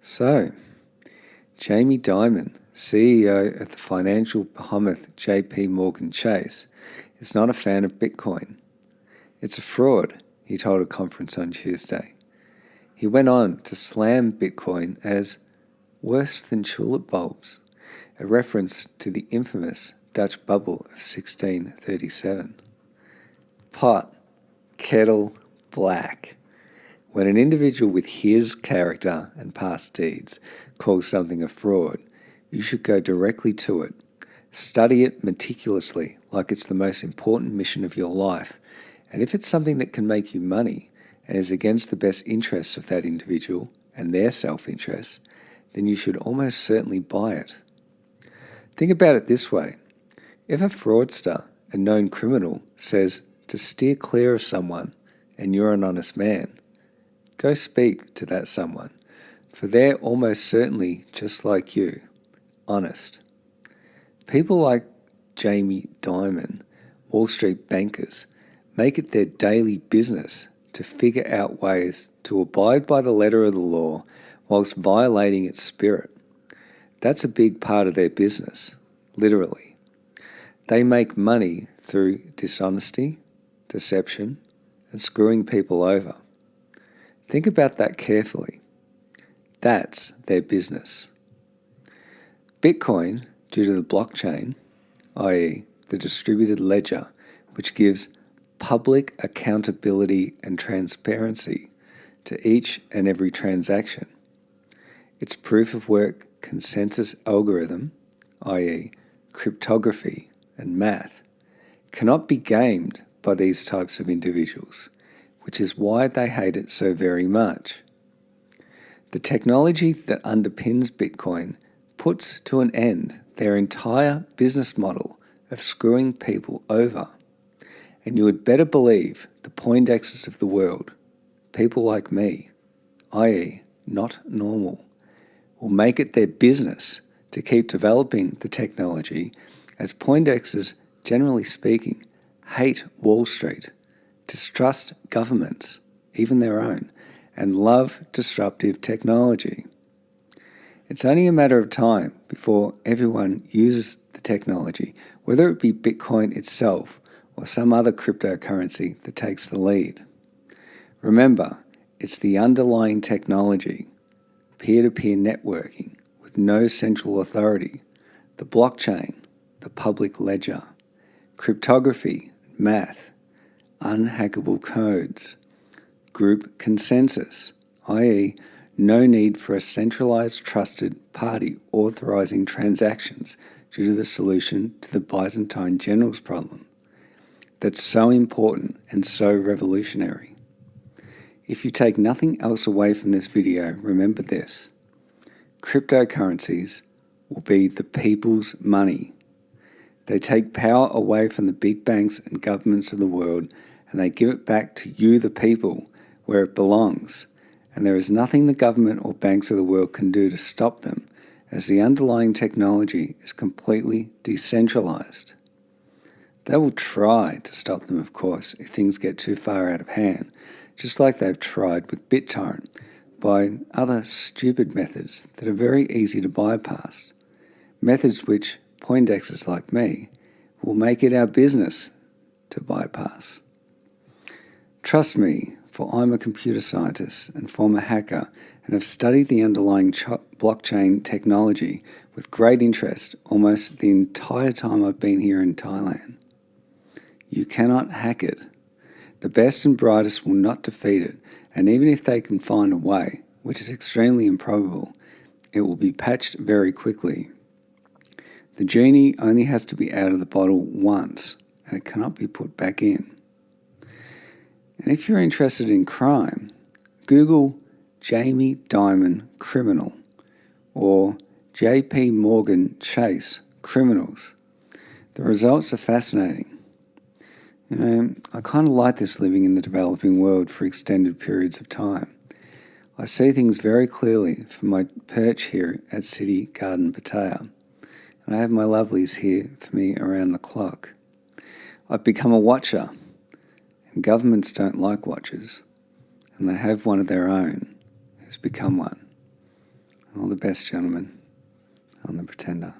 So, Jamie Dimon, CEO of the financial behemoth JPMorgan Chase, is not a fan of Bitcoin. It's a fraud, he told a conference on Tuesday. He went on to slam Bitcoin as worse than tulip bulbs, a reference to the infamous Dutch bubble of 1637. Pot, kettle, black. When an individual with his character and past deeds calls something a fraud, you should go directly to it. Study it meticulously, like it's the most important mission of your life. And if it's something that can make you money and is against the best interests of that individual and their self-interest, then you should almost certainly buy it. Think about it this way. If a fraudster, a known criminal, says to steer clear of someone and you're an honest man, go speak to that someone, for they're almost certainly just like you, honest. People like Jamie Dimon, Wall Street bankers, make it their daily business to figure out ways to abide by the letter of the law whilst violating its spirit. That's a big part of their business, literally. They make money through dishonesty, deception, and screwing people over. Think about that carefully. That's their business. Bitcoin, due to the blockchain, i.e. the distributed ledger, which gives public accountability and transparency to each and every transaction. Its proof-of-work consensus algorithm, i.e. cryptography and math, cannot be gamed by these types of individuals, which is why they hate it so very much. The technology that underpins Bitcoin puts to an end their entire business model of screwing people over. And you would better believe the Poindexes of the world, people like me, i.e. not normal, will make it their business to keep developing the technology, as Poindexes, generally speaking, hate Wall Street, distrust governments, even their own, and love disruptive technology. It's only a matter of time before everyone uses the technology, whether it be Bitcoin itself or some other cryptocurrency that takes the lead. Remember, it's the underlying technology, peer-to-peer networking with no central authority, the blockchain, the public ledger, cryptography, math, unhackable codes, group consensus, i.e. no need for a centralized trusted party authorizing transactions due to the solution to the Byzantine generals problem. That's so important and so revolutionary. If you take nothing else away from this video, remember this. Cryptocurrencies will be the people's money. They take power away from the big banks and governments of the world, and they give it back to you, the people, where it belongs. And there is nothing the government or banks of the world can do to stop them, as the underlying technology is completely decentralized. They will try to stop them, of course, if things get too far out of hand, just like they've tried with BitTorrent, by other stupid methods that are very easy to bypass. Methods which Poindexes like me will make it our business to bypass. Trust me, for I'm a computer scientist and former hacker and have studied the underlying blockchain technology with great interest almost the entire time I've been here in Thailand. You cannot hack it. The best and brightest will not defeat it, and even if they can find a way, which is extremely improbable, it will be patched very quickly. The genie only has to be out of the bottle once, and it cannot be put back in. And if you're interested in crime, Google Jamie Dimon criminal or JPMorgan Chase criminals. The results are fascinating. I kind of like this living in the developing world for extended periods of time. I see things very clearly from my perch here at City Garden Pattaya, and I have my lovelies here for me around the clock. I've become a watcher, and governments don't like watchers, and they have one of their own who's become one. All the best, gentlemen, on The Pretender.